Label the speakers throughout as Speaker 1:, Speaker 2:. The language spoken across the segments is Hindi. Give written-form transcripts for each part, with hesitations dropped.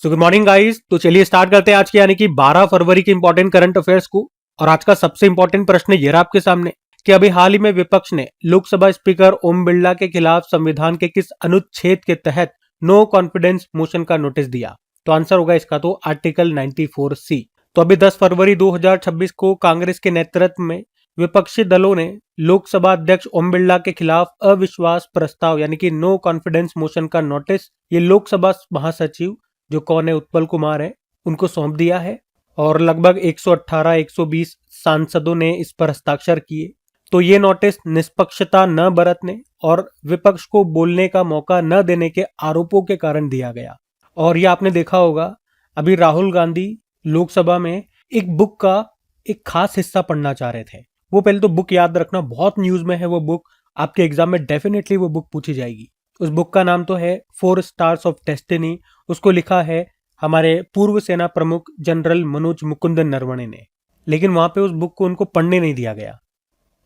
Speaker 1: So good morning guys. तो चलिए स्टार्ट करते हैं आज की यानी कि 12 फरवरी के इंपॉर्टेंट करंट अफेयर्स को। और आज का सबसे इंपॉर्टेंट प्रश्न ये रहा आपके सामने कि अभी हाल ही में विपक्ष ने लोकसभा स्पीकर ओम बिरला के खिलाफ संविधान के किस अनुच्छेद के तहत नो कॉन्फिडेंस मोशन का नोटिस दिया। तो आंसर होगा इसका तो आर्टिकल 94C। तो अभी 10 फरवरी 2026 को कांग्रेस के नेतृत्व में विपक्षी दलों ने लोकसभा अध्यक्ष ओम बिरला के खिलाफ अविश्वास प्रस्ताव यानी कि नो कॉन्फिडेंस मोशन का नोटिस ये लोकसभा महासचिव जो कौन है उत्पल कुमार है उनको सौंप दिया है। और लगभग 118-120 सांसदों ने इस पर हस्ताक्षर किए। तो ये नोटिस निष्पक्षता न बरतने और विपक्ष को बोलने का मौका न देने के आरोपों के कारण दिया गया। और ये आपने देखा होगा अभी राहुल गांधी लोकसभा में एक बुक का एक खास हिस्सा पढ़ना चाह रहे थे। वो पहले तो बुक याद रखना, बहुत न्यूज में है वो बुक, आपके एग्जाम में डेफिनेटली वो बुक पूछी जाएगी। उस बुक का नाम तो है 4 स्टार्स ऑफ डेस्टिनी। उसको लिखा है हमारे पूर्व सेना प्रमुख जनरल मनोज मुकुंदन नरवणे ने। लेकिन वहां पे उस बुक को उनको पढ़ने नहीं दिया गया।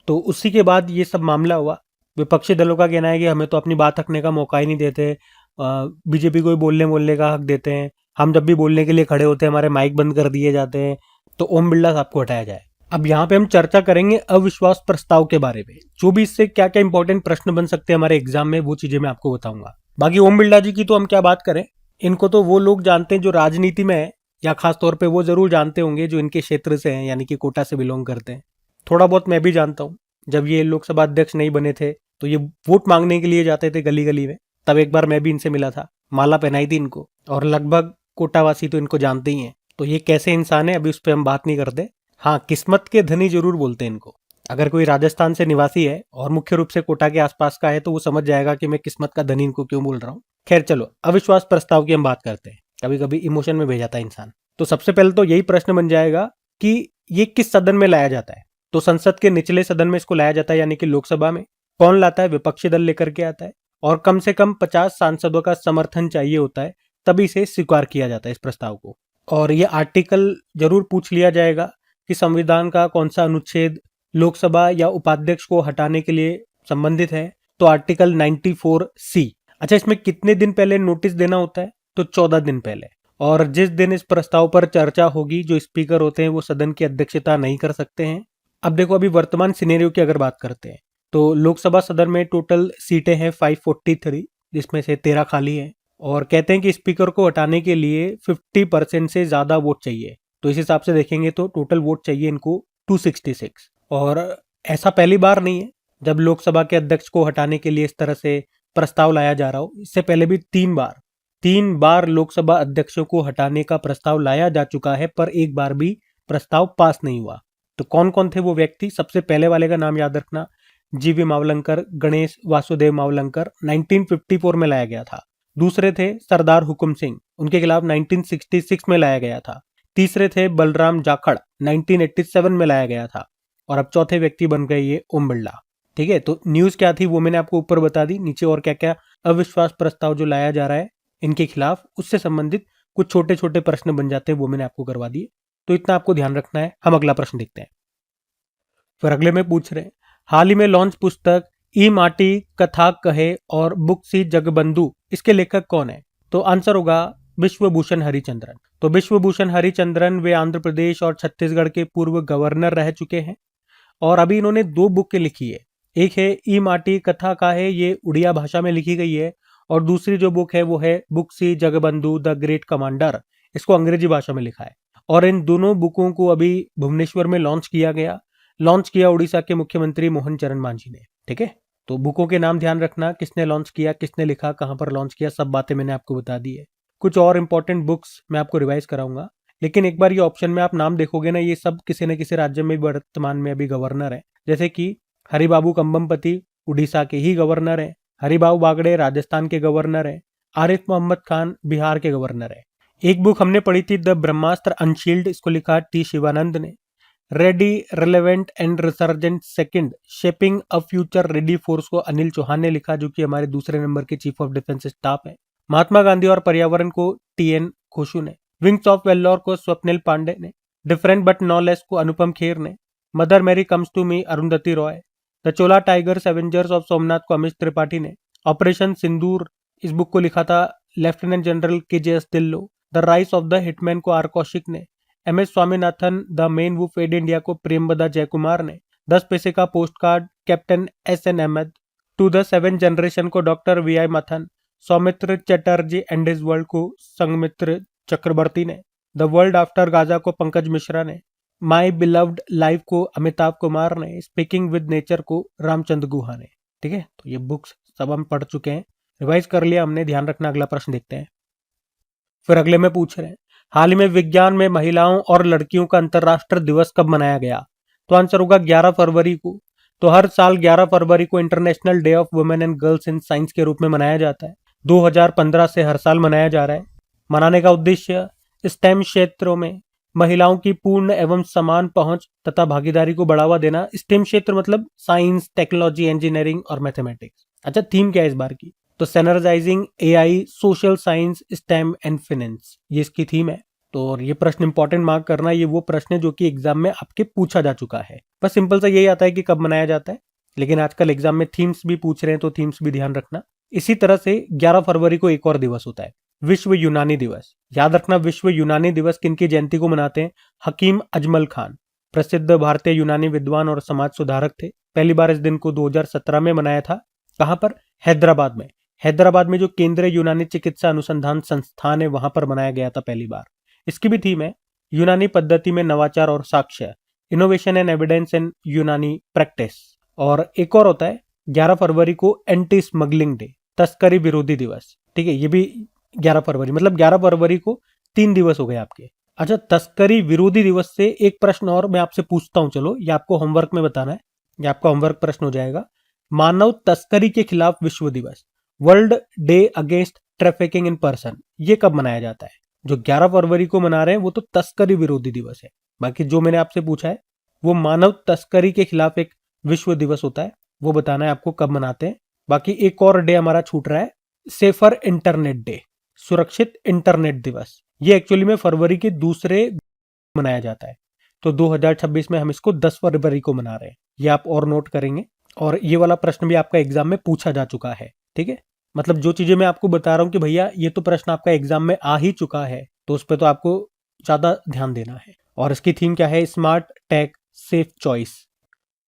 Speaker 1: तो उसी के बाद ये सब मामला हुआ। विपक्षी दलों का कहना है कि हमें तो अपनी बात रखने का मौका ही नहीं देते, बीजेपी को ही बोलने का हक देते हैं, हम जब भी बोलने के लिए खड़े होते हैं हमारे माइक बंद कर दिए जाते हैं, तो ओम बिरला साहब को हटाया जाए। अब यहाँ पे हम चर्चा करेंगे अविश्वास प्रस्ताव के बारे में, जो भी इससे क्या क्या इंपॉर्टेंट प्रश्न बन सकते हैं हमारे एग्जाम में, वो चीजें मैं आपको बताऊंगा। बाकी ओम बिरला जी की तो हम क्या बात करें, इनको तो वो लोग जानते हैं जो राजनीति में है, या खास तौर पे वो जरूर जानते होंगे जो इनके क्षेत्र से हैं, यानी कि कोटा से बिलोंग करते हैं। थोड़ा बहुत मैं भी जानता हूँ। जब ये लोकसभा अध्यक्ष नहीं बने थे तो ये वोट मांगने के लिए जाते थे गली गली में, तब एक बार मैं भी इनसे मिला था, माला पहनाई थी इनको। और लगभग कोटावासी तो इनको जानते ही हैं। तो ये कैसे इंसान है अभी उस पर हम बात नहीं करते। हाँ, किस्मत के धनी जरूर बोलते हैं इनको। अगर कोई राजस्थान से निवासी है और मुख्य रूप से कोटा के आसपास का है तो वो समझ जाएगा कि मैं किस्मत का धनी इनको क्यों बोल रहा हूँ। खैर चलो, अविश्वास प्रस्ताव की हम बात करते हैं। कभी कभी इमोशन में बह जाता है इंसान। तो सबसे पहले तो यही प्रश्न बन जाएगा कि ये किस सदन में लाया जाता है। तो संसद के निचले सदन में इसको लाया जाता है, यानी कि लोकसभा में। कौन लाता है? विपक्षी दल लेकर के आता है। और कम से कम 50 सांसदों का समर्थन चाहिए होता है, तभी इसे स्वीकार किया जाता है इस प्रस्ताव को। और ये आर्टिकल जरूर पूछ लिया जाएगा कि संविधान का कौन सा अनुच्छेद लोकसभा या उपाध्यक्ष को हटाने के लिए संबंधित है। तो आर्टिकल 94C। अच्छा, इसमें कितने दिन पहले नोटिस देना होता है? तो 14 दिन पहले। और जिस दिन इस प्रस्ताव पर चर्चा होगी, जो स्पीकर होते हैं वो सदन की अध्यक्षता नहीं कर सकते हैं। अब देखो, अभी वर्तमान सिनेरियो की अगर बात करते हैं तो लोकसभा सदन में टोटल सीटें हैं 543, जिसमें से 13 खाली है। और कहते हैं कि स्पीकर को हटाने के लिए 50% से ज्यादा वोट चाहिए। तो इस हिसाब से देखेंगे तो टोटल वोट चाहिए इनको 266। और ऐसा पहली बार नहीं है जब लोकसभा के अध्यक्ष को हटाने के लिए इस तरह से प्रस्ताव लाया जा रहा हो। इससे पहले भी 3 बार लोकसभा अध्यक्षों को हटाने का प्रस्ताव लाया जा चुका है, पर एक बार भी प्रस्ताव पास नहीं हुआ। तो कौन कौन थे वो व्यक्ति? सबसे पहले वाले का नाम याद रखना, जीवी मावलंकर, गणेश वासुदेव मावलंकर, 1954 में लाया गया था। दूसरे थे सरदार हुकुम सिंह, उनके खिलाफ 1966 में लाया गया था। तीसरे थे बलराम जाखड़, 1987 में लाया गया था। और अब चौथे व्यक्ति बन गए ये ओम बिरला। ठीक है, तो न्यूज क्या थी वो मैंने आपको ऊपर बता दी। नीचे और क्या क्या अविश्वास प्रस्ताव जो लाया जा रहा है इनके खिलाफ, उससे संबंधित कुछ छोटे छोटे प्रश्न बन जाते हैं, वो मैंने आपको करवा दिए। तो इतना आपको ध्यान रखना है। हम अगला प्रश्न देखते हैं। फिर अगले में पूछ रहे हैं, हाल ही में लॉन्च पुस्तक ई माटी कथा कहे और बुक सी जगबंधु, इसके लेखक कौन है? तो आंसर होगा विश्वभूषण हरिचंद्रन। तो विश्वभूषण हरिचंद्रन वे आंध्र प्रदेश और छत्तीसगढ़ के पूर्व गवर्नर रह चुके हैं। और अभी इन्होंने 2 बुकें लिखी है। एक है ई माटी कथा का है, ये उड़िया भाषा में लिखी गई है। और दूसरी जो बुक है वो है बुक सी जगबंधु द ग्रेट कमांडर, इसको अंग्रेजी भाषा में लिखा है। और इन दोनों बुकों को अभी भुवनेश्वर में लॉन्च किया उड़ीसा के मुख्यमंत्री मोहन चरण मांझी ने। ठीक है, तो बुकों के नाम ध्यान रखना, किसने लॉन्च किया, किसने लिखा, कहां पर लॉन्च किया, सब बातें मैंने आपको बता दी है। कुछ और इंपॉर्टेंट बुक्स मैं आपको रिवाइज कराऊंगा। लेकिन एक बार ये ऑप्शन में आप नाम देखोगे ना, ये सब किसी न किसी राज्य में वर्तमान में अभी गवर्नर है। जैसे कि हरिबाबू कंबमपति उड़ीसा के ही गवर्नर है, हरिबाबू बागड़े राजस्थान के गवर्नर है, आरिफ मोहम्मद खान बिहार के गवर्नर है। एक बुक हमने पढ़ी थी द ब्रह्मास्त्र अनशील्ड, इसको लिखा टी शिवानंद ने। Ready, relevant and resurgent second, shaping a future ready force को अनिल चौहान ने लिखा, जो कि हमारे दूसरे नंबर के चीफ ऑफ डिफेंस स्टाफ है। महात्मा गांधी और पर्यावरण को टीएन खोशू ने। विंग्स ऑफ वेल्लोर को स्वप्निल पांडे ने। डिफरेंट बट नॉ लेस को अनुपम खेर ने। Mother Mary comes to me Arundhati Roy. The Chola tigers avengers of Somnath को अमित त्रिपाठी ने। ऑपरेशन सिंदूर, इस बुक को लिखा था lieutenant general K J S Dhillon. The rise of the hitman को आर कौशिक ने, MS Swaminathan the man who fed India को प्रेमबदा जयकुमार ने, 10 पैसे का postcard captain SN Ahmed, to the 7 generation को doctor VI Mathan, Soumitra Chatterjee and his world को संगमित्र चक्रवर्ती ने, द वर्ल्ड आफ्टर गाजा को पंकज मिश्रा ने, माई बिलव्ड लाइफ को अमिताभ कुमार ने, स्पीकिंग विद नेचर को रामचंद्र गुहा ने। ठीक है, तो ये बुक्स सब हम पढ़ चुके हैं, रिवाइज कर लिया हमने। ध्यान रखना, अगला प्रश्न देखते हैं। फिर अगले में पूछ रहे हैं, हाल ही में विज्ञान में महिलाओं और लड़कियों का अंतर्राष्ट्रीय दिवस कब मनाया गया? तो आंसर होगा 11 फरवरी को। तो हर साल 11 फरवरी को international day of women and girls in science के रूप में मनाया जाता है। 2015 से हर साल मनाया जा रहा है। मनाने का उद्देश्य स्टेम क्षेत्रों में महिलाओं की पूर्ण एवं समान पहुंच तथा भागीदारी को बढ़ावा देना। स्टेम क्षेत्र मतलब साइंस, टेक्नोलॉजी, इंजीनियरिंग और मैथमेटिक्स। अच्छा, थीम क्या है इस बार की? तो सैनराइजिंग AI, social science, stem and finance, ये इसकी थीम है। तो और ये प्रश्न इंपॉर्टेंट मार्क करना, ये वो प्रश्न है जो कि एग्जाम में आपके पूछा जा चुका है। बस सिंपल सा यही आता है कि कब मनाया जाता है, लेकिन आजकल एग्जाम में थीम्स भी पूछ रहे हैं, तो थीम्स भी ध्यान रखना। इसी तरह से 11 फरवरी को एक और दिवस होता है, विश्व यूनानी दिवस। याद रखना, विश्व यूनानी दिवस किनकी जयंती को मनाते हैं? हकीम अजमल खान, प्रसिद्ध भारतीय यूनानी विद्वान और समाज सुधारक थे। पहली बार इस दिन को 2017 में मनाया था। कहां पर? हैदराबाद में। हैदराबाद में जो केंद्रीय यूनानी चिकित्सा अनुसंधान संस्थान है, वहां पर मनाया गया था पहली बार। इसकी भी थीम है यूनानी पद्धति में नवाचार और साक्ष्य, इनोवेशन एंड एविडेंस इन यूनानी प्रैक्टिस। और एक और होता है 11 फरवरी को एंटी स्मगलिंग डे, तस्करी विरोधी दिवस। ठीक है, ये भी 11 फरवरी, मतलब 11 फरवरी को 3 दिवस हो गए आपके। अच्छा, तस्करी विरोधी दिवस से एक प्रश्न और मैं आपसे पूछता हूं, चलो ये आपको होमवर्क में बताना है, ये आपका होमवर्क प्रश्न हो जाएगा। मानव तस्करी के खिलाफ विश्व दिवस, world day against trafficking in person, ये कब मनाया जाता है? जो 11 फरवरी को मना रहे हैं वो तो तस्करी विरोधी दिवस है। बाकी जो मैंने आपसे पूछा है वो मानव तस्करी के खिलाफ एक विश्व दिवस होता है, वो बताना है आपको कब मनाते हैं। बाकी एक और डे हमारा छूट रहा है, सेफर इंटरनेट डे, सुरक्षित इंटरनेट दिवस। ये एक्चुअली में फरवरी के दूसरे मनाया जाता है। तो 2026 में हम इसको 10 फरवरी को मना रहे हैं, ये आप और नोट करेंगे। और ये वाला प्रश्न भी आपका एग्जाम में पूछा जा चुका है। ठीक है, मतलब जो चीजें मैं आपको बता रहा हूं कि भैया ये तो प्रश्न आपका एग्जाम में आ ही चुका है, तो उस पर तो आपको ज्यादा ध्यान देना है। और इसकी थीम क्या है? Smart tech safe choice.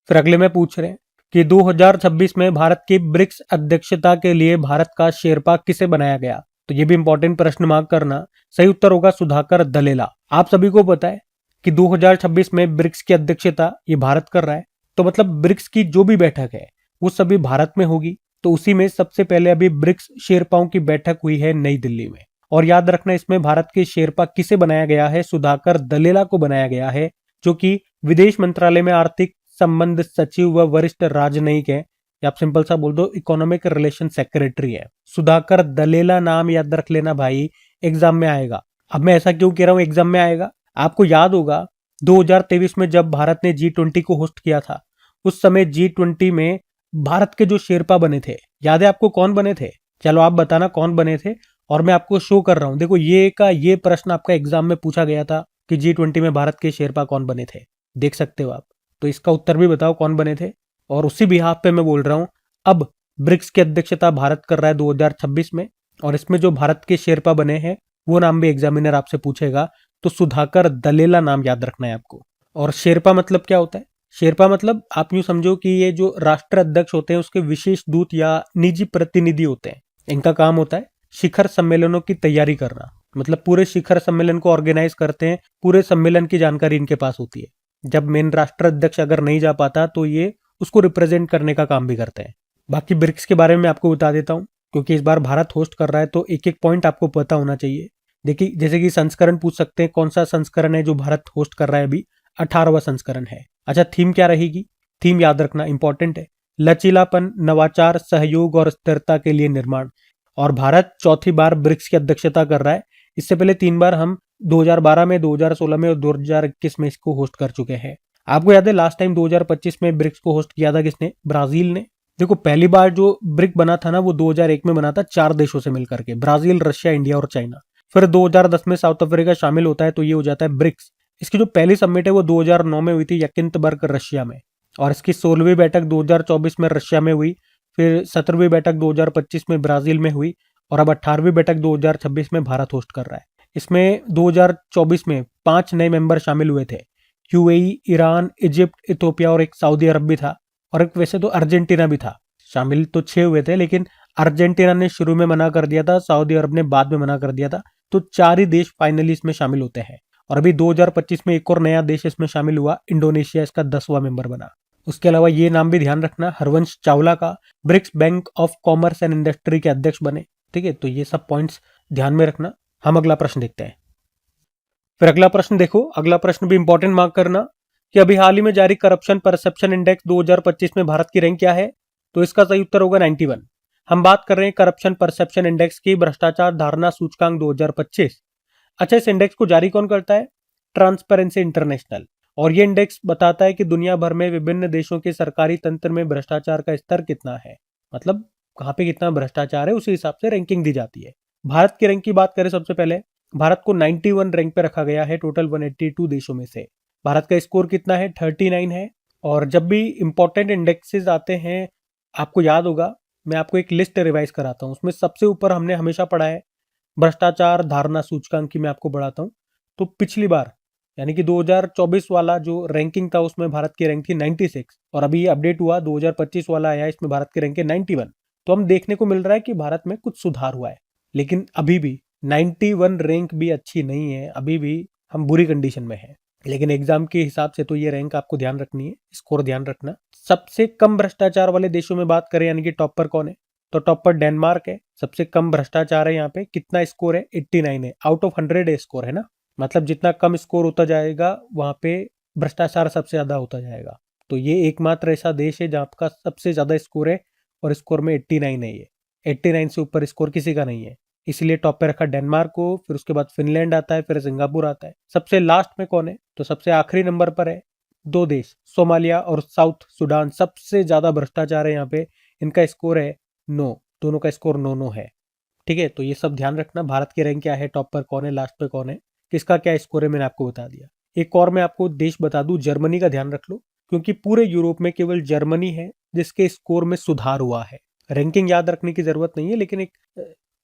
Speaker 1: फिर अगले में पूछ रहे हैं कि 2026 में भारत की ब्रिक्स अध्यक्षता के लिए भारत का शेरपा किसे बनाया गया? तो ये भी इंपॉर्टेंट प्रश्न मार्क करना। सही उत्तर होगा सुधाकर दलेला। आप सभी को पता है कि 2026 में ब्रिक्स की अध्यक्षता ये भारत कर रहा है, तो मतलब ब्रिक्स की जो भी बैठक है वो सभी भारत में होगी। तो उसी में सबसे पहले अभी ब्रिक्स शेरपाओं की बैठक हुई है नई दिल्ली में। और याद रखना, इसमें भारत के शेरपा किसे बनाया गया है? सुधाकर दलेला को बनाया गया है, जो कि विदेश मंत्रालय में आर्थिक संबंध सचिव व वरिष्ठ राजनयिक है, या आप सिंपल सा बोल दो इकोनॉमिक रिलेशन सेक्रेटरी है। सुधाकर दलेला नाम याद रख लेना भाई, एग्जाम में आएगा। अब मैं ऐसा क्यों कह रहा हूं एग्जाम में आएगा? आपको याद होगा 2023 में जब भारत ने G20 को होस्ट किया था, उस समय G20 में भारत के जो शेरपा बने थे, याद है आपको कौन बने थे? चलो आप बताना कौन बने थे, और मैं आपको शो कर रहा हूं। देखो ये प्रश्न आपका एग्जाम में पूछा गया था कि G20 में भारत के शेरपा कौन बने थे, देख सकते हो आप। तो इसका उत्तर भी बताओ कौन बने थे। और उसी बिहाफ पे मैं बोल रहा हूं, अब ब्रिक्स की अध्यक्षता भारत कर रहा है 2026 में, और इसमें जो भारत के शेरपा बने हैं वो नाम भी एग्जामिनर आपसे पूछेगा। तो सुधाकर दलेला नाम याद रखना है आपको। और शेरपा मतलब क्या होता है? शेरपा मतलब आप यूं समझो कि ये जो राष्ट्र अध्यक्ष होते हैं उसके विशेष दूत या निजी प्रतिनिधि होते हैं। इनका काम होता है शिखर सम्मेलनों की तैयारी करना, मतलब पूरे शिखर सम्मेलन को ऑर्गेनाइज करते हैं, पूरे सम्मेलन की जानकारी इनके पास होती है। जब मेन राष्ट्र अध्यक्ष अगर नहीं जा पाता तो ये उसको रिप्रेजेंट करने का काम भी करते हैं। बाकी ब्रिक्स के बारे में आपको बता देता हूं, क्योंकि इस बार भारत होस्ट कर रहा है तो एक एक पॉइंट आपको पता होना चाहिए। देखिए, जैसे कि संस्करण पूछ सकते हैं, कौन सा संस्करण है जो भारत होस्ट कर रहा है अभी? 18वां संस्करण है। अच्छा, थीम क्या रहेगी? थीम याद रखना इंपॉर्टेंट है, लचीलापन, नवाचार, सहयोग और स्थिरता के लिए निर्माण। और भारत चौथी बार ब्रिक्स की अध्यक्षता कर रहा है। इससे पहले 3 बार हम 2012 में, 2016 में और 2021 में इसको होस्ट कर चुके हैं। आपको याद है लास्ट टाइम 2025 में ब्रिक्स को होस्ट किया था किसने? ब्राजील ने। देखो, पहली बार जो ब्रिक बना था ना वो 2001 में बना था 4 देशों से मिलकर के, ब्राजील, रशिया, इंडिया और चाइना। फिर 2010 में साउथ अफ्रीका शामिल होता है तो ये हो जाता है ब्रिक्स। इसकी जो पहली समिट है वो 2009 में हुई थी यकिंतबर्ग रशिया में, और इसकी 16वीं बैठक 2024 में रशिया में हुई। फिर 17वीं बैठक 2025 में ब्राजील में हुई, और अब 18वीं बैठक 2026 में भारत होस्ट कर रहा है। इसमें 2024 में 5 नए मेंबर शामिल हुए थे। यूएई, ईरान, इजिप्ट, इथोपिया और एक सऊदी अरब भी था, और एक वैसे तो अर्जेंटीना भी था। शामिल तो 6 हुए थे, लेकिन अर्जेंटीना ने शुरू में मना कर दिया था, सऊदी अरब ने बाद में मना कर दिया था। तो 4 ही देश फाइनली इसमें शामिल होते हैं। और अभी 2025 में एक और नया देश इसमें शामिल हुआ, इंडोनेशिया इसका 10वां मेंबर बना। उसके अलावा ये नाम भी ध्यान रखना, हरवंश चावला का BRICS bank of commerce and industry के अध्यक्ष बने। ठीक है, तो ये सब पॉइंट्स ध्यान में रखना। हम अगला प्रश्न देखते हैं। फिर अगला प्रश्न देखो, अगला प्रश्न भी इंपॉर्टेंट मार्क करना कि अभी हाल ही में जारी करप्शन परसेप्शन इंडेक्स 2025 में भारत की रैंक क्या है। तो इसका सही उत्तर होगा 91। हम बात कर रहे हैं करप्शन परसेप्शन इंडेक्स की, भ्रष्टाचार धारणा सूचकांक 2025। अच्छा, इस इंडेक्स को जारी कौन करता है? Transparency international. और ये इंडेक्स बताता है कि दुनिया भर में विभिन्न देशों के सरकारी तंत्र में भ्रष्टाचार का स्तर कितना है, मतलब कहाँ पे कितना भ्रष्टाचार है, उसी हिसाब से रैंकिंग दी जाती है। भारत की रैंक की बात करें, सबसे पहले भारत को 91 रैंक पे रखा गया है टोटल 182 देशों में से। भारत का स्कोर कितना है? 39 है। और जब भी इंपॉर्टेंट इंडेक्सेस आते हैं, आपको याद होगा, मैं आपको एक लिस्ट रिवाइज कराता हूँ, उसमें सबसे ऊपर हमने हमेशा पढ़ा है भ्रष्टाचार धारणा सूचकांक की। मैं आपको बढ़ाता हूँ, तो पिछली बार यानी कि 2024 वाला जो रैंकिंग था उसमें भारत की रैंक थी 96, और अभी अपडेट हुआ 2025 वाला आया, इसमें भारत की रैंक है 91। तो हम देखने को मिल रहा है कि भारत में कुछ सुधार हुआ है, लेकिन अभी भी 91 रैंक भी अच्छी नहीं है, अभी भी हम बुरी कंडीशन में हैं। लेकिन एग्जाम के हिसाब से तो ये रैंक आपको ध्यान रखनी है, स्कोर ध्यान रखना। सबसे कम भ्रष्टाचार वाले देशों में बात करें, यानी कि टॉप पर कौन है, तो टॉप पर डेनमार्क है। सबसे कम भ्रष्टाचार है यहाँ पे। कितना स्कोर है? 89 है, आउट ऑफ 100 है स्कोर, है ना। मतलब जितना कम स्कोर होता जाएगा वहां पे भ्रष्टाचार सबसे ज्यादा होता जाएगा। तो ये एकमात्र ऐसा देश है जहाँ का सबसे ज्यादा स्कोर है, और स्कोर में 89 है। ये 89 से ऊपर स्कोर किसी का नहीं है, इसलिए टॉप पे रखा डेनमार्क को। फिर उसके बाद फिनलैंड आता है, फिर सिंगापुर आता है। सबसे लास्ट में कौन है? तो सबसे आखिरी नंबर पर है 2 देश, सोमालिया और साउथ सुडान। सबसे ज्यादा भ्रष्टाचार है यहाँ पे, इनका स्कोर है 9, दोनों का स्कोर 9-9 है। ठीक है, तो ये सब ध्यान रखना। भारत की रैंक क्या है, टॉप पर कौन है, लास्ट पे कौन है, किसका क्या स्कोर है, मैंने आपको बता दिया। एक और मैं आपको देश बता दूं, जर्मनी का ध्यान रख लो, क्योंकि पूरे यूरोप में केवल जर्मनी है जिसके स्कोर में सुधार हुआ है। रैंकिंग याद रखने की जरूरत नहीं है, लेकिन एक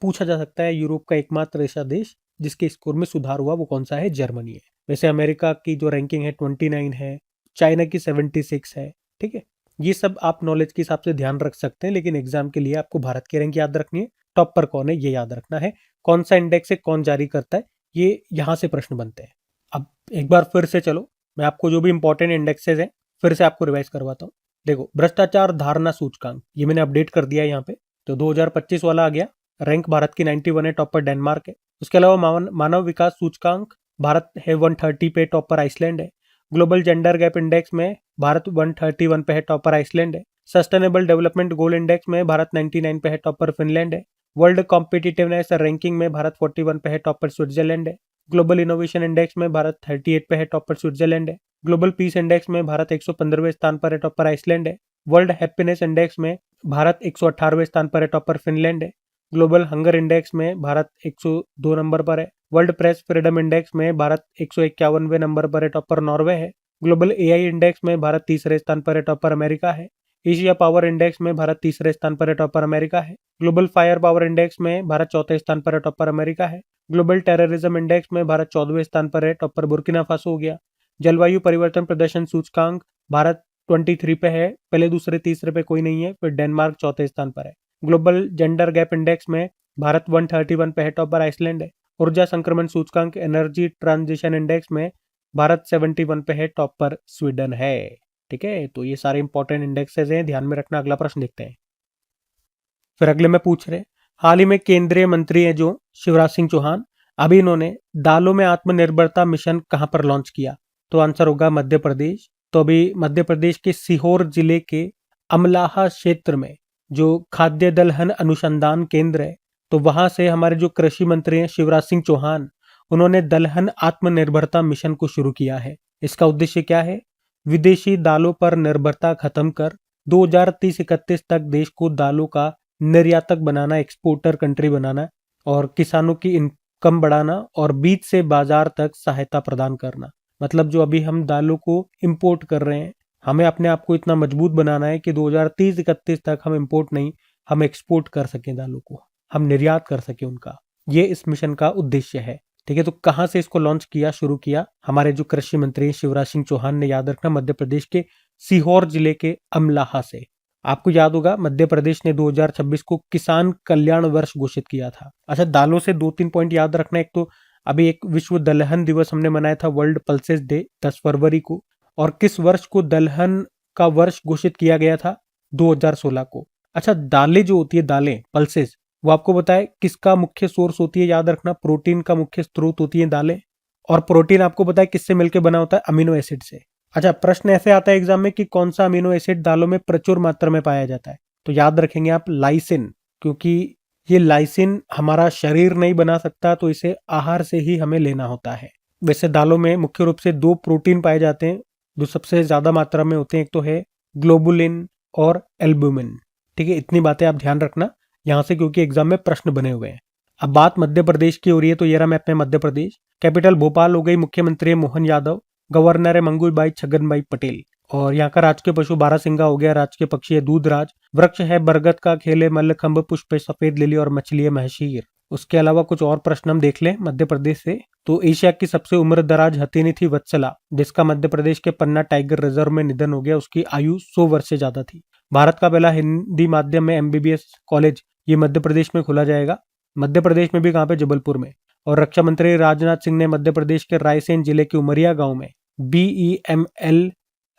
Speaker 1: पूछा जा सकता है यूरोप का एकमात्र ऐसा देश जिसके स्कोर में सुधार हुआ, वो कौन सा है? जर्मनी है। वैसे अमेरिका की जो रैंकिंग है 29 है, चाइना की 76 है। ठीक है, ये सब आप नॉलेज के हिसाब से ध्यान रख सकते हैं, लेकिन एग्जाम के लिए आपको भारत की रैंक याद रखनी है, टॉप पर कौन है ये याद रखना है, कौन सा इंडेक्स है, कौन जारी करता है, ये यहां से प्रश्न बनते हैं। अब एक बार फिर से चलो, मैं आपको जो भी इंपॉर्टेंट इंडेक्सेस हैं फिर से आपको रिवाइज करवाता हूँ। देखो, भ्रष्टाचार धारणा सूचकांक ये मैंने अपडेट कर दिया है यहाँ पे, तो 2025 वाला आ गया। रैंक भारत की 91 है, टॉप पर डेनमार्क है। उसके अलावा मानव विकास सूचकांक भारत है 130 पे, टॉप पर आइसलैंड है। ग्लोबल जेंडर गैप इंडेक्स में भारत 131 पे है, टॉप पर आइसलैंड है। सस्टेनेबल डेवलपमेंट गोल इंडेक्स में भारत 99 पे है, टॉप पर फिनलैंड है। वर्ल्ड कॉम्पिटिटिवनेस रैंकिंग में भारत 41 पे है, टॉप पर स्विट्जरलैंड है। ग्लोबल इनोवेशन इंडेक्स में भारत 38 पे है, टॉप पर स्विट्जरलैंड है। ग्लोबल पीस इंडेक्स में भारत 115वें स्थान पर है, टॉप पर आइसलैंड है। वर्ल्ड हैप्पीनेस इंडेक्स में भारत 118वें स्थान पर है, टॉप पर फिनलैंड है। ग्लोबल हंगर इंडेक्स में भारत 102 नंबर पर है। वर्ल्ड प्रेस फ्रीडम इंडेक्स में भारत 151वें नंबर पर है, टॉप पर नॉर्वे है। ग्लोबल एआई इंडेक्स में भारत तीसरे स्थान पर है, टॉप पर अमेरिका है। एशिया पावर इंडेक्स में भारत तीसरे स्थान पर है, टॉप पर अमेरिका है। ग्लोबल फायर पावर इंडेक्स में भारत चौथे स्थान पर है, टॉप पर अमेरिका है। ग्लोबल टेररिज्म इंडेक्स में भारत 14वें स्थान पर है, टॉप पर बुर्किना फासो हो गया। जलवायु परिवर्तन प्रदर्शन सूचकांक भारत 23 पे है, पहले दूसरे तीसरे पे कोई नहीं है, फिर डेनमार्क चौथे स्थान पर है। ग्लोबल जेंडर गैप इंडेक्स में भारत 131 पे है, टॉप पर आइसलैंड है। ऊर्जा संक्रमण सूचकांक एनर्जी ट्रांजिशन इंडेक्स में भारत 71 पे है, टॉप पर स्वीडन है। ठीक है, तो ये सारे इंपॉर्टेंट इंडेक्सेस हैं, ध्यान में रखना। अगला प्रश्न देखते हैं। फिर अगले में पूछ रहे, हाल ही में केंद्रीय मंत्री हैं जो शिवराज सिंह चौहान, अभी इन्होंने दालों में आत्मनिर्भरता मिशन कहां पर लॉन्च किया? तो आंसर होगा मध्य प्रदेश। तो अभी मध्य प्रदेश के सीहोर जिले के अमलाहा क्षेत्र में जो खाद्य दलहन अनुसंधान केंद्र है, तो वहां से हमारे जो कृषि मंत्री हैं शिवराज सिंह चौहान, उन्होंने दलहन आत्मनिर्भरता मिशन को शुरू किया है। इसका उद्देश्य क्या है? विदेशी दालों पर निर्भरता खत्म कर 2030-31 तक देश को दालों का निर्यातक बनाना, एक्सपोर्टर कंट्री बनाना, और किसानों की इनकम बढ़ाना, और बीज से बाजार तक सहायता प्रदान करना। मतलब जो अभी हम दालों को इंपोर्ट कर रहे हैं, हमें अपने आप को इतना मजबूत बनाना है कि 2030-31 तक हम इंपोर्ट नहीं, हम एक्सपोर्ट कर सकें दालों को, हम निर्यात कर सकें उनका। ये इस मिशन का उद्देश्य है। ठीक है, तो कहाँ से इसको लॉन्च किया, शुरू किया? हमारे जो कृषि मंत्री शिवराज सिंह चौहान ने, याद रखना, मध्य प्रदेश के सीहोर जिले के अमलाहा से। आपको याद होगा मध्य प्रदेश ने 2026 को किसान कल्याण वर्ष घोषित किया था। अच्छा, दालों से 2-3 पॉइंट याद रखना। एक तो अभी एक विश्व दलहन दिवस हमने मनाया था, वर्ल्ड पल्सेस डे, 10 फरवरी को। और किस वर्ष को दलहन का वर्ष घोषित किया गया था? 2016 को। अच्छा, दालें जो होती है, दालें पल्सेस, वो आपको बताए किसका मुख्य सोर्स होती है? याद रखना, प्रोटीन का मुख्य स्रोत होती है दालें। और प्रोटीन आपको पता है किससे मिलकर बना होता है? अमीनो एसिड से। अच्छा, प्रश्न ऐसे आता है एग्जाम में कि कौन सा अमीनो एसिड दालों में प्रचुर मात्रा में पाया जाता है? तो याद रखेंगे आप लाइसिन, क्योंकि ये लाइसिन हमारा शरीर नहीं बना सकता, तो इसे आहार से ही हमें लेना होता है। वैसे दालों में मुख्य रूप से 2 प्रोटीन पाए जाते हैं जो सबसे ज्यादा मात्रा में होते हैं। एक तो है ग्लोबुलिन और एल्बुमिन। ठीक है, इतनी बातें आप ध्यान रखना यहां से, क्योंकि एग्जाम में प्रश्न बने हुए हैं। अब बात मध्य प्रदेश की हो रही है, तो ये रहा मैप में मध्य प्रदेश। कैपिटल भोपाल हो गई, मुख्यमंत्री है मोहन यादव, गवर्नर है मंगूभाई छगनभाई पटेल। और यहाँ का राजकीय पशु बारहसिंगा हो गया, राजकीय पक्षी है दूधराज, वृक्ष है बरगद का, खेल है मल्लखंभ, पुष्प है सफेद लिली और मछली है महशीर। उसके अलावा कुछ और प्रश्न हम देख लें मध्य प्रदेश से। तो एशिया की सबसे उम्रदराज हथिनी थी वत्सला, जिसका मध्य प्रदेश के पन्ना टाइगर रिजर्व में निधन हो गया। उसकी आयु 100 वर्ष से ज्यादा थी। भारत का पहला हिंदी माध्यम में एमबीबीएस कॉलेज ये मध्य प्रदेश में खोला जाएगा। मध्य प्रदेश में भी कहाँ पे? जबलपुर में। और रक्षा मंत्री राजनाथ सिंह ने मध्य प्रदेश के रायसेन जिले के उमरिया गांव में BEML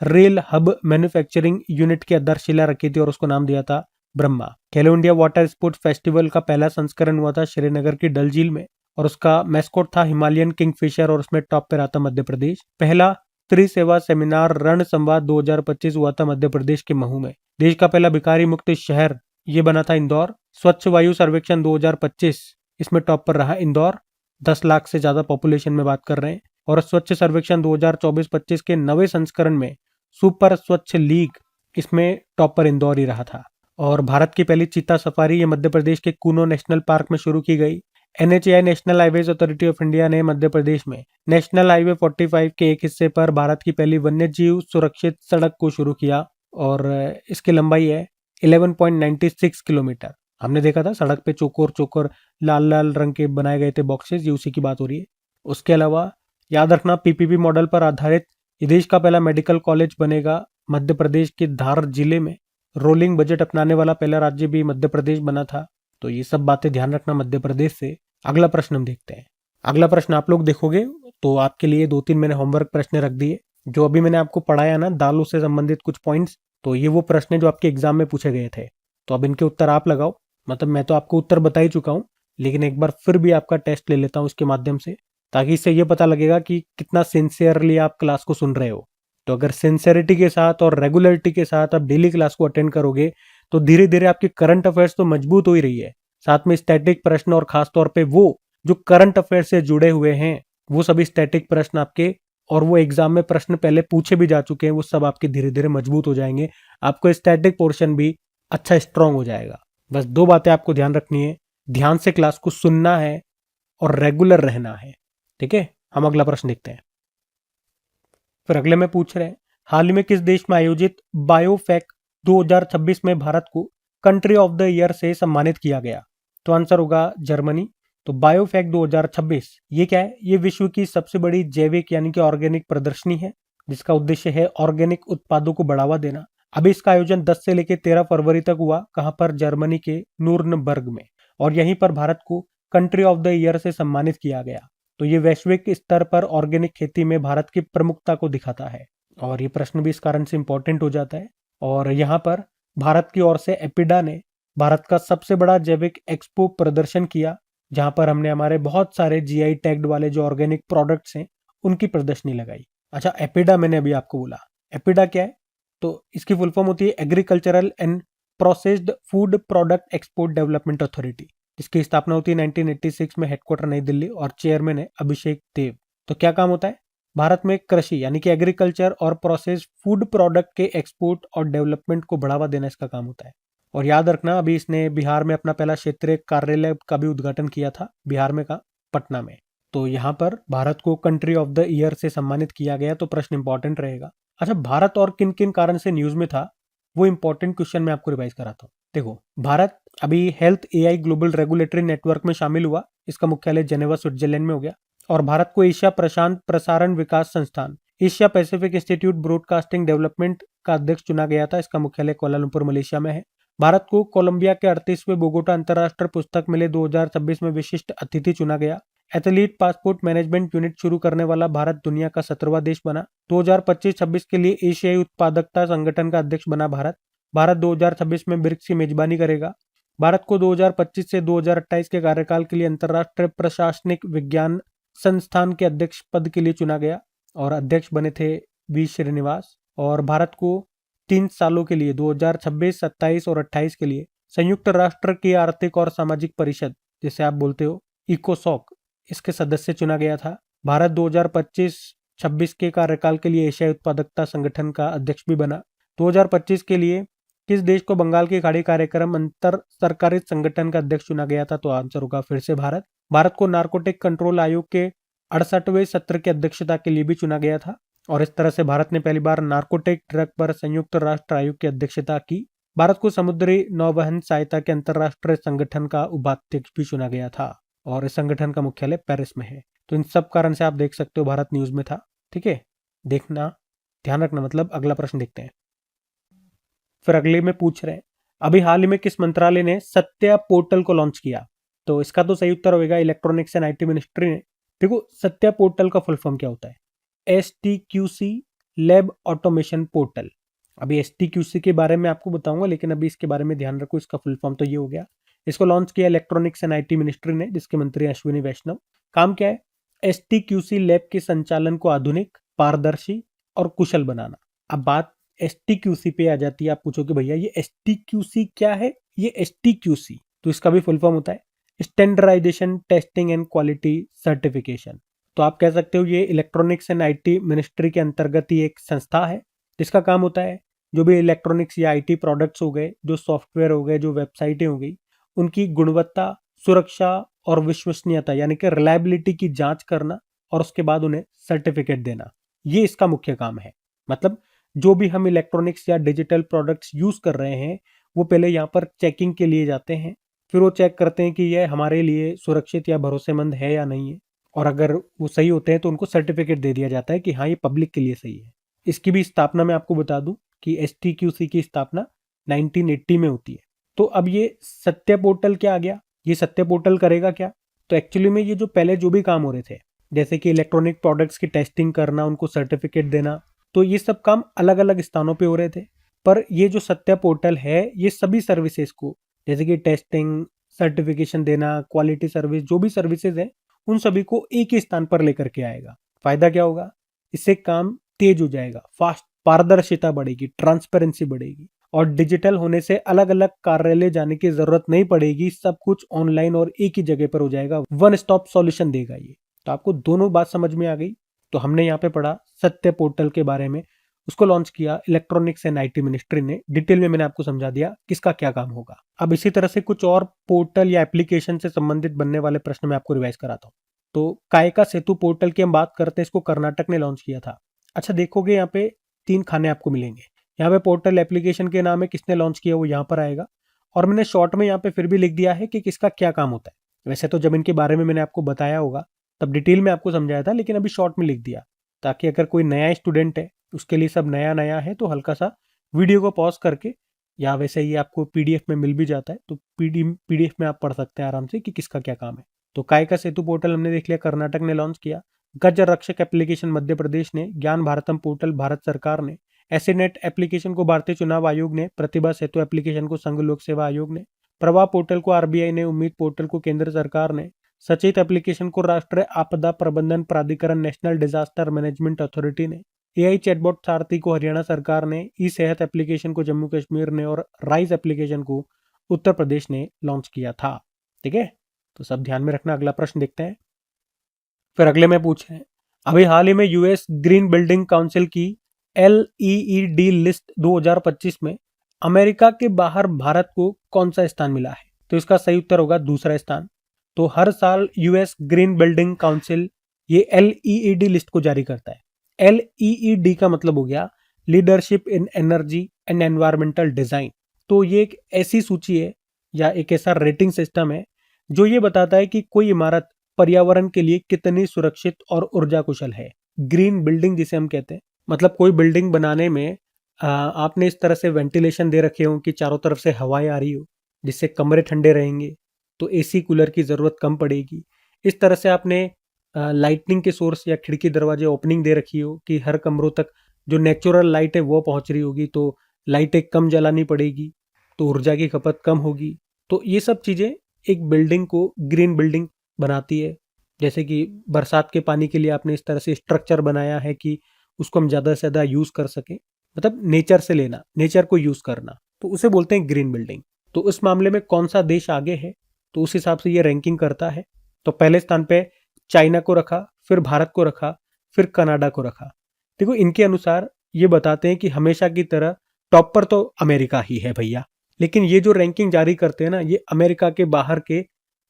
Speaker 1: rail hub manufacturing unit की आधारशिला रखी थी और उसको नाम दिया था ब्रह्मा। खेलो इंडिया वाटर स्पोर्ट्स फेस्टिवल का पहला संस्करण हुआ था श्रीनगर की डल झील में, और उसका मैस्कॉट था हिमालयन किंगफिशर, और उसमें टॉप पे रहा था मध्य प्रदेश। पहला त्रिसेवा सेमिनार रण संवाद 2025 हुआ था मध्य प्रदेश के महू में। देश का पहला भिखारी मुक्त शहर ये बना था इंदौर। स्वच्छ वायु सर्वेक्षण 2025, इसमें टॉप पर रहा इंदौर, 10 लाख से ज्यादा पॉपुलेशन में बात कर रहे हैं। और स्वच्छ सर्वेक्षण 2024-25 के नवे संस्करण में सुपर स्वच्छ लीग, इसमें टॉप पर इंदौर ही रहा था। और भारत की पहली चीता सफारी ये मध्य प्रदेश के कूनो नेशनल पार्क में शुरू की गई। NHAI national highways authority of India ने मध्य प्रदेश में नेशनल हाईवे 45 के एक हिस्से पर भारत की पहली वन्य जीव सुरक्षित सड़क को शुरू किया, और इसकी लंबाई है 11.96 किलोमीटर। हमने देखा था सड़क पे चौकोर चौकोर लाल लाल रंग के बनाए गए थे बॉक्सेस, ये उसी की बात हो रही है। उसके अलावा याद रखना, PPP मॉडल पर आधारित ये देश का पहला मेडिकल कॉलेज बनेगा मध्य प्रदेश के धार जिले में। रोलिंग बजट अपनाने वाला पहला राज्य भी मध्य प्रदेश बना था। तो ये सब बातें ध्यान रखना मध्य प्रदेश से। अगला प्रश्न हम देखते हैं। अगला प्रश्न आप लोग देखोगे तो आपके लिए 2-3 मैंने होमवर्क प्रश्न रख दिए। जो अभी मैंने आपको पढ़ाया ना, दालों से संबंधित कुछ पॉइंट्स, तो ये वो प्रश्न जो आपके एग्जाम में पूछे गए थे। तो अब इनके उत्तर आप लगाओ। मतलब मैं तो आपको उत्तर बता ही चुका हूँ, लेकिन एक बार फिर भी आपका टेस्ट ले लेता हूँ इसके माध्यम से, ताकि इससे ये पता लगेगा कि कितना सिंसियरली आप क्लास को सुन रहे हो। तो अगर सिंसियरिटी के साथ और रेगुलरिटी के साथ आप डेली क्लास को अटेंड करोगे, तो धीरे धीरे आपकी करंट अफेयर्स तो मजबूत हो ही रही है, साथ में स्टैटिक प्रश्न, और खासतौर पे वो जो करंट अफेयर से जुड़े हुए हैं, वो सभी स्टैटिक प्रश्न आपके, और वो एग्जाम में प्रश्न पहले पूछे भी जा चुके हैं, वो सब आपके धीरे धीरे मजबूत हो जाएंगे। आपको स्टैटिक पोर्शन भी अच्छा स्ट्रांग हो जाएगा। बस 2 बातें आपको ध्यान रखनी है, ध्यान से क्लास को सुनना है और रेगुलर रहना है। ठीक है, हम अगला प्रश्न देखते हैं। फिर अगले में पूछ रहे हैं, हाल ही में किस देश में आयोजित बायोफेक 2026 में भारत को कंट्री ऑफ द ईयर से सम्मानित किया गया? तो आंसर होगा जर्मनी। तो बायोफेक 2026 ये क्या है? ये विश्व की सबसे बड़ी जैविक यानी कि ऑर्गेनिक प्रदर्शनी है, जिसका उद्देश्य है ऑर्गेनिक उत्पादों को बढ़ावा देना। अभी इसका आयोजन 10 से लेकर 13 फरवरी तक हुआ। कहां पर? जर्मनी के नूर्नबर्ग में। और यहीं पर भारत को कंट्री ऑफ द ईयर से सम्मानित किया गया। तो ये वैश्विक स्तर पर ऑर्गेनिक खेती में भारत की प्रमुखता को दिखाता है, और ये प्रश्न भी इस कारण से इंपॉर्टेंट हो जाता है। और यहाँ पर भारत की ओर से एपिडा ने भारत का सबसे बड़ा जैविक एक्सपो प्रदर्शन किया, जहां पर हमने हमारे बहुत सारे GI टैग्ड वाले जो ऑर्गेनिक प्रोडक्ट्स हैं उनकी प्रदर्शनी लगाई। अच्छा, एपिडा मैंने अभी आपको बोला, एपिडा क्या है? तो इसकी फुल फॉर्म होती है agricultural and processed food product export development authority, जिसकी स्थापना होती है 1986 में, हेडक्वार्टर नई दिल्ली, और चेयरमैन है अभिषेक देव। तो क्या काम होता है? भारत में कृषि यानी कि एग्रीकल्चर और प्रोसेस्ड फूड प्रोडक्ट के एक्सपोर्ट और डेवलपमेंट को बढ़ावा देना इसका काम होता है। और याद रखना, अभी इसने बिहार में अपना पहला क्षेत्रीय कार्यालय का भी उद्घाटन किया था, बिहार में का पटना में। तो यहाँ पर भारत को कंट्री ऑफ द ईयर से सम्मानित किया गया। तो प्रश्न इंपॉर्टेंट रहेगा। अच्छा, भारत और किन किन कारण से न्यूज में था, वो इंपॉर्टेंट क्वेश्चन मैं आपको रिवाइज कराता हूँ। देखो, भारत अभी health AI global regulatory network में शामिल हुआ। इसका मुख्यालय जेनेवा स्विट्जरलैंड में हो गया। और भारत को एशिया प्रशांत प्रसारण विकास संस्थान Asia Pacific institute broadcasting development का अध्यक्ष चुना गया था। इसका मुख्यालय कोलालमपुर मलेशिया में है। भारत को कोलंबिया के 38वें बोगोटा अंतर्राष्ट्रीय पुस्तक मेले 2026 में विशिष्ट अतिथि चुना गया। एथलीट पासपोर्ट मैनेजमेंट यूनिट शुरू करने वाला भारत दुनिया का 17वां देश बना। 2025-26 के लिए एशियाई उत्पादकता संगठन का अध्यक्ष बना भारत। भारत 2026 में ब्रिक्स की मेजबानी करेगा। भारत को 2025 से 2028 के कार्यकाल के लिए अंतर्राष्ट्रीय प्रशासनिक विज्ञान संस्थान के अध्यक्ष पद के लिए चुना गया और अध्यक्ष बने थे वी श्रीनिवास। और भारत को 3 सालों के लिए 2026, 27 और 28 के लिए संयुक्त राष्ट्र की आर्थिक और सामाजिक परिषद, जिसे आप बोलते हो इकोसॉक, इसके सदस्य चुना गया था। भारत 2025-26 के कार्यकाल के लिए एशियाई उत्पादकता संगठन का अध्यक्ष भी बना। 2025 के लिए किस देश को बंगाल की खाड़ी कार्यक्रम अंतर सरकारी संगठन का अध्यक्ष चुना गया था? तो आंसर होगा फिर से भारत। भारत को नारकोटिक कंट्रोल आयोग के 68वें सत्र की अध्यक्षता के लिए भी चुना गया था और इस तरह से भारत ने पहली बार नारकोटिक ड्रग पर संयुक्त राष्ट्र आयोग की अध्यक्षता की। भारत को समुद्री नौवहन सहायता के अंतरराष्ट्रीय संगठन का उपाध्यक्ष भी चुना गया था और इस संगठन का मुख्यालय पेरिस में है। तो इन सब कारण से आप देख सकते हो भारत न्यूज में था। ठीक है, देखना, ध्यान रखना। मतलब अगला प्रश्न देखते हैं। फिर अगले में पूछ रहे हैं, अभी हाल ही में किस मंत्रालय ने सत्या पोर्टल को लॉन्च किया? तो इसका तो सही उत्तर होगा इलेक्ट्रॉनिक्स एंड आईटी मिनिस्ट्री ने। देखो, सत्या पोर्टल का फुल फॉर्म क्या होता है? STQC lab automation portal. अभी STQC के बारे में आपको बताऊंगा, लेकिन अभी इसके बारे में ध्यान रखो, इसका फुल फॉर्म तो ये हो गया। इसको लॉन्च किया इलेक्ट्रॉनिक्स एंड आईटी मिनिस्ट्री ने, जिसके मंत्री अश्विनी वैष्णव। काम क्या है? STQC लैब के संचालन को आधुनिक, पारदर्शी और कुशल बनाना। अब बात STQC पे आ जाती है। आप पूछोगे भैया ये STQC क्या है? ये STQC तो इसका भी फुल फॉर्म होता है standardization testing and quality certification. तो आप कह सकते हो ये इलेक्ट्रॉनिक्स एंड आईटी मिनिस्ट्री के अंतर्गत ही एक संस्था है जिसका काम होता है जो भी इलेक्ट्रॉनिक्स या आईटी प्रोडक्ट्स हो गए, जो सॉफ्टवेयर हो गए, जो वेबसाइटें हो गई, उनकी गुणवत्ता, सुरक्षा और विश्वसनीयता यानी कि रिलायबिलिटी की जांच करना और उसके बाद उन्हें सर्टिफिकेट देना, ये इसका मुख्य काम है। मतलब जो भी हम इलेक्ट्रॉनिक्स या डिजिटल प्रोडक्ट्स यूज कर रहे हैं वो पहले यहाँ पर चेकिंग के लिए जाते हैं। फिर वो चेक करते हैं कि यह हमारे लिए सुरक्षित या भरोसेमंद है या नहीं है, और अगर वो सही होते हैं तो उनको सर्टिफिकेट दे दिया जाता है कि हाँ ये पब्लिक के लिए सही है। इसकी भी स्थापना मैं आपको बता दूं कि STQC की स्थापना 1980 में होती है। तो अब ये सत्य पोर्टल क्या आ गया? ये सत्य पोर्टल करेगा क्या? तो एक्चुअली में ये जो पहले जो भी काम हो रहे थे, जैसे कि इलेक्ट्रॉनिक प्रोडक्ट्स की टेस्टिंग करना, उनको सर्टिफिकेट देना, तो ये सब काम अलग अलग स्थानों पे हो रहे थे। पर ये जो सत्या पोर्टल है ये सभी सर्विसेज को, जैसे कि टेस्टिंग, सर्टिफिकेशन देना, क्वालिटी सर्विस, जो भी सर्विसेज है उन सभी को एक ही स्थान पर लेकर के आएगा। फायदा क्या होगा? इससे काम तेज हो जाएगा, फास्ट, पारदर्शिता बढ़ेगी, ट्रांसपेरेंसी बढ़ेगी और डिजिटल होने से अलग अलग कार्यालय जाने की जरूरत नहीं पड़ेगी। सब कुछ ऑनलाइन और एक ही जगह पर हो जाएगा। वन स्टॉप सॉल्यूशन देगा ये। तो आपको दोनों बात समझ में आ गई। तो हमने यहाँ पे पढ़ा सत्य पोर्टल के बारे में, उसको लॉन्च किया इलेक्ट्रॉनिक्स एंड आईटी मिनिस्ट्री ने। डिटेल में मैंने आपको समझा दिया किसका क्या काम होगा। अब इसी तरह से कुछ और पोर्टल या एप्लीकेशन से संबंधित बनने वाले प्रश्न मैं आपको रिवाइज कराता हूँ। तो कायका सेतु पोर्टल की हम बात करते हैं, इसको कर्नाटक ने लॉन्च किया था। अच्छा देखोगे यहाँ पे 3 खाने आपको मिलेंगे। यहाँ पे पोर्टल एप्लीकेशन के नाम है, किसने लॉन्च किया वो यहाँ पर आएगा, और मैंने शॉर्ट में यहाँ पे फिर भी लिख दिया है कि किसका क्या काम होता है। वैसे तो जब इनके बारे में मैंने आपको बताया होगा तब डिटेल में आपको समझाया था, लेकिन अभी शॉर्ट में लिख दिया ताकि अगर कोई नया स्टूडेंट है उसके लिए सब नया नया है तो हल्का सा वीडियो को पॉज करके, या वैसे ही आपको PDF में मिल भी जाता है तो PDF में आप पढ़ सकते हैं आराम से कि किसका क्या काम है। तो कायका सेतु पोर्टल हमने देख लिया, कर्नाटक ने लॉन्च किया। गज रक्षक एप्लीकेशन मध्य प्रदेश ने, ज्ञान भारतम पोर्टल भारत सरकार ने, एसीनेट एप्लीकेशन को भारतीय चुनाव आयोग ने, प्रतिभा सेतु एप्लीकेशन को संघ लोक सेवा आयोग ने, प्रवाह पोर्टल को RBI ने, उम्मीद पोर्टल को केंद्र सरकार ने, सचेत एप्लीकेशन को राष्ट्रीय आपदा प्रबंधन प्राधिकरण नेशनल डिजास्टर मैनेजमेंट अथॉरिटी ने, AI चैटबॉट सारथी को हरियाणा सरकार ने, ई सेहत एप्लीकेशन को जम्मू कश्मीर ने और राइज एप्लीकेशन को उत्तर प्रदेश ने लॉन्च किया था। ठीक है, तो सब ध्यान में रखना। अगला प्रश्न देखते हैं। फिर अगले में पूछ रहे हैं, अभी हाल ही में US ग्रीन बिल्डिंग काउंसिल की LEED लिस्ट 2025 में अमेरिका के बाहर भारत को कौन सा स्थान मिला है? तो इसका सही उत्तर होगा दूसरा स्थान। तो हर साल US ग्रीन बिल्डिंग काउंसिल ये LEED लिस्ट को जारी करता है। LEED का मतलब हो गया leadership in energy and environmental design. तो ये एक ऐसी सूची है या एक ऐसा रेटिंग सिस्टम है जो ये बताता है कि कोई इमारत पर्यावरण के लिए कितनी सुरक्षित और ऊर्जा कुशल है। ग्रीन बिल्डिंग जिसे हम कहते हैं, मतलब कोई बिल्डिंग बनाने में आपने इस तरह से वेंटिलेशन दे रखे हो कि चारों तरफ से हवाएं आ रही हो, जिससे कमरे ठंडे रहेंगे, तो एसी कूलर की ज़रूरत कम पड़ेगी। इस तरह से आपने लाइटनिंग के सोर्स या खिड़की दरवाजे ओपनिंग दे रखी हो कि हर कमरों तक जो नेचुरल लाइट है वो पहुंच रही होगी, तो लाइटें कम जलानी पड़ेगी, तो ऊर्जा की खपत कम होगी। तो ये सब चीज़ें एक बिल्डिंग को ग्रीन बिल्डिंग बनाती है। जैसे कि बरसात के पानी के लिए आपने इस तरह से स्ट्रक्चर बनाया है कि उसको हम ज़्यादा से ज़्यादा यूज़ कर सकें, मतलब नेचर से लेना, नेचर को यूज़ करना, तो उसे बोलते हैं ग्रीन बिल्डिंग। तो उस मामले में कौन सा देश आगे है, तो उस हिसाब से ये रैंकिंग करता है। तो पहले स्थान पे चाइना को रखा, फिर भारत को रखा, फिर कनाडा को रखा। देखो इनके अनुसार ये बताते हैं कि हमेशा की तरह टॉप पर तो अमेरिका ही है भैया, लेकिन ये जो रैंकिंग जारी करते हैं ना, ये अमेरिका के बाहर के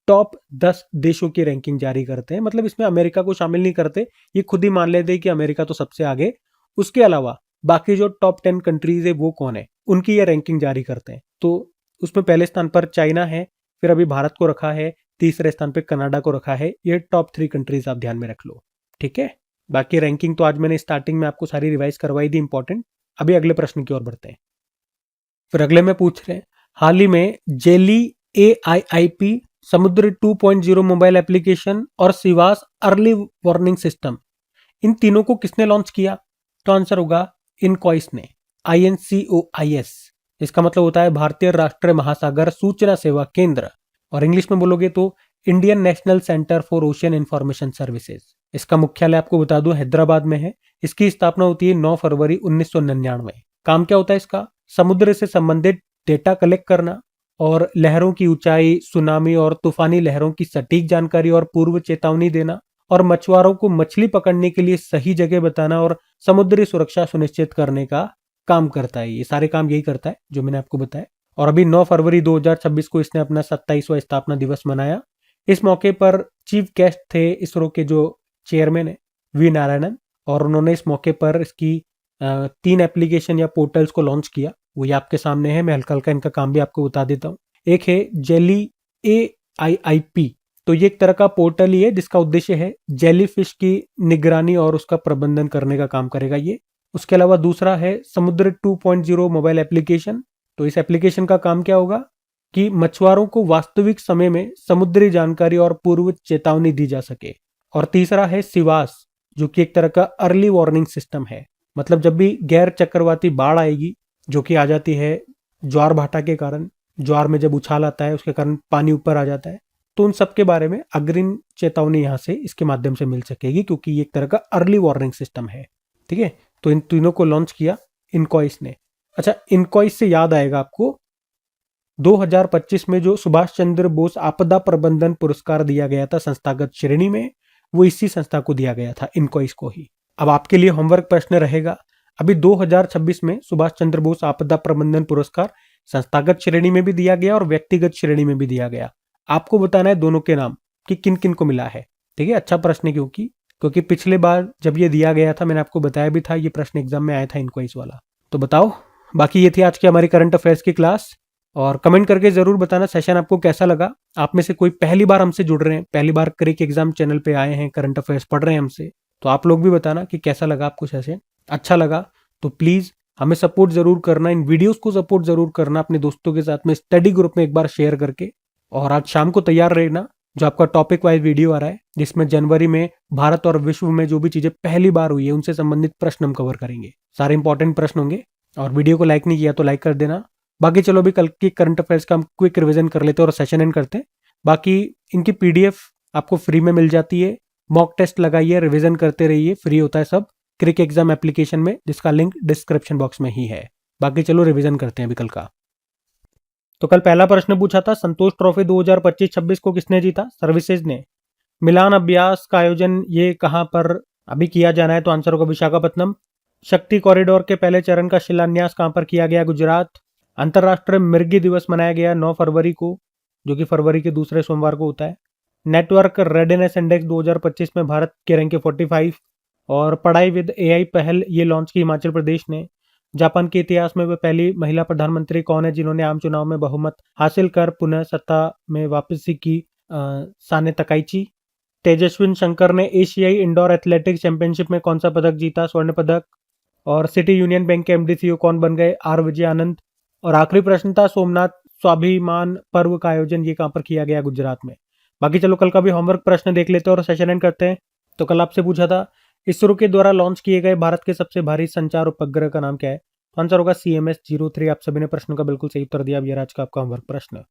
Speaker 1: टॉप 10 देशों की रैंकिंग जारी करते हैं। मतलब इसमें अमेरिका को शामिल नहीं करते, ये खुद ही मान लेते हैं कि अमेरिका तो सबसे आगे। उसके अलावा बाकी जो टॉप 10 कंट्रीज है वो कौन है, उनकी ये रैंकिंग जारी करते हैं। तो उसमें पहले स्थान पर चाइना है, फिर अभी भारत को रखा है, तीसरे स्थान पर कनाडा को रखा है। ये टॉप 3 कंट्रीज आप ध्यान में रख लो, ठीक है। बाकी रैंकिंग तो आज मैंने स्टार्टिंग में आपको सारी रिवाइज करवाई दी इंपॉर्टेंट। अभी अगले प्रश्न की ओर बढ़ते हैं। फिर अगले में पूछ रहे हैं, हाल ही में जेली AIIP समुद्र 2.0 मोबाइल एप्लीकेशन और सिवास अर्ली वार्निंग सिस्टम, इन तीनों को किसने लॉन्च किया? तो आंसर होगा इनकॉइस ने, INCOIS। इसका मतलब होता है भारतीय राष्ट्रीय महासागर सूचना सेवा केंद्र, और इंग्लिश में बोलोगे तो Indian national centre for ocean information services. इसका मुख्यालय आपको बता दूं हैदराबाद में है। इसकी स्थापना होती है 9 फरवरी 1999। काम क्या होता है इसका? समुद्र से संबंधित डेटा कलेक्ट करना और लहरों की ऊंचाई, सुनामी और तूफानी लहरों की सटीक जानकारी और पूर्व चेतावनी देना, और मछुआरों को मछली पकड़ने के लिए सही जगह बताना और समुद्री सुरक्षा सुनिश्चित करने का काम करता है। ये सारे काम यही करता है जो मैंने आपको बताया। और अभी 9 फरवरी 2026 को इसने अपना 27वां स्थापना दिवस मनाया। इस मौके पर चीफ गेस्ट थे इसरो के जो चेयरमैन है वी नारायणन, और उन्होंने इस मौके पर इसकी 3 एप्लीकेशन या पोर्टल्स को लॉन्च किया। वो ये आपके सामने है, मैं हल्का हल्का इनका काम भी आपको बता देता हूँ। एक है जेली AIIP, तो ये एक तरह का पोर्टल ही है जिसका उद्देश्य है जेलीफिश की निगरानी और उसका प्रबंधन करने का काम करेगा ये। उसके अलावा दूसरा है समुद्र 2.0 मोबाइल एप्लीकेशन। तो इस एप्लीकेशन का काम क्या होगा कि मछुआरों को वास्तविक समय में समुद्री जानकारी और पूर्व चेतावनी दी जा सके। और तीसरा है सिवास, जो कि एक तरह का अर्ली वार्निंग सिस्टम है। मतलब जब भी गैर चक्रवाती बाढ़ आएगी, जो कि आ जाती है ज्वार भाटा के कारण, ज्वार में जब उछाल आता है उसके कारण पानी ऊपर आ जाता है, तो उन सब के बारे में अग्रिम चेतावनी यहाँ से इसके माध्यम से मिल सकेगी, क्योंकि ये एक तरह का अर्ली वार्निंग सिस्टम है। ठीक है, तो इन तीनों को लॉन्च किया इनकॉइस ने। अच्छा, इनकॉइस से याद आएगा आपको 2025 में जो सुभाष चंद्र बोस आपदा प्रबंधन पुरस्कार दिया गया था संस्थागत श्रेणी में, वो इसी संस्था को दिया गया था, इनकॉइस को ही। अब आपके लिए होमवर्क प्रश्न रहेगा, अभी 2026 में सुभाष चंद्र बोस आपदा प्रबंधन पुरस्कार संस्थागत श्रेणी में भी दिया गया और व्यक्तिगत श्रेणी में भी दिया गया। आपको बताना है दोनों के नाम कि किन किन को मिला है। ठीक है, अच्छा प्रश्न है, क्योंकि पिछले बार जब ये दिया गया था मैंने आपको बताया भी था, ये प्रश्न एग्जाम में आया था इनक्वाइज वाला। तो बताओ। बाकी ये थी आज की हमारी करंट अफेयर्स की क्लास, और कमेंट करके जरूर बताना सेशन आपको कैसा लगा। आप में से कोई पहली बार हमसे जुड़ रहे हैं, पहली बार क्रिक एग्जाम चैनल पे आए हैं, करंट अफेयर्स पढ़ रहे हैं हमसे, तो आप लोग भी बताना कि कैसा लगा आपको सेशन। अच्छा लगा तो प्लीज हमें सपोर्ट जरूर करना, इन वीडियोस को सपोर्ट जरूर करना अपने दोस्तों के साथ में, स्टडी ग्रुप में एक बार शेयर करके। और आज शाम को तैयार रहना, जो आपका टॉपिक वाइज वीडियो आ रहा है, जिसमें जनवरी में भारत और विश्व में जो भी चीजें पहली बार हुई है उनसे संबंधित प्रश्न हम कवर करेंगे। सारे इंपॉर्टेंट प्रश्न होंगे। और वीडियो को लाइक नहीं किया तो लाइक कर देना। बाकी चलो अभी कल की करंट अफेयर्स का हम क्विक रिवीजन कर लेते हैं और सेशन एंड करते हैं। बाकी इनकी PDF आपको फ्री में मिल जाती है। मॉक टेस्ट लगाइए, रिवीजन करते रहिए, फ्री होता है सब क्रिक एग्जाम एप्लीकेशन में, जिसका लिंक डिस्क्रिप्शन बॉक्स में ही है। बाकी चलो रिवीजन करते हैं अभी कल का। तो कल पहला प्रश्न पूछा था, संतोष ट्रॉफी 2025-26 को किसने जीता? सर्विसेज ने। मिलान अभ्यास का आयोजन ये कहां पर अभी किया जाना है? तो आंसर होगा विशाखापत्तनम। शक्ति कॉरिडोर के पहले चरण का शिलान्यास कहां पर किया गया? गुजरात। अंतर्राष्ट्रीय मृगी दिवस मनाया गया 9 फरवरी को, जो कि फरवरी के दूसरे सोमवार को होता है। नेटवर्क रेडीनेस इंडेक्स 2025 में भारत के रैंक के 45। और पढ़ाई विद AI पहल ये लॉन्च की हिमाचल प्रदेश ने। जापान के इतिहास में वे पहली महिला प्रधानमंत्री कौन है जिन्होंने आम चुनाव में बहुमत हासिल कर पुनः सत्ता में वापसी की? Sanae Takaichi. तेजस्विन शंकर ने एशियाई इंडोर एथलेटिक्स चैंपियनशिप में कौन सा पदक जीता, स्वर्ण पदक। और सिटी यूनियन बैंक के एमडी सीईओ कौन बन गए, आर विजय आनंद। और आखिरी प्रश्न था, सोमनाथ स्वाभिमान पर्व का आयोजन ये कहाँ पर किया गया, गुजरात में। बाकी चलो कल का भी होमवर्क प्रश्न देख लेते हैं और सेशन एंड करते हैं। तो कल आपसे पूछा था इसरो के द्वारा लॉन्च किए गए भारत के सबसे भारी संचार उपग्रह का नाम क्या है। आंसर होगा CMS-03। आप सभी ने प्रश्न का बिल्कुल सही उत्तर दिया। अब ये आज का आपका होमवर्क प्रश्न।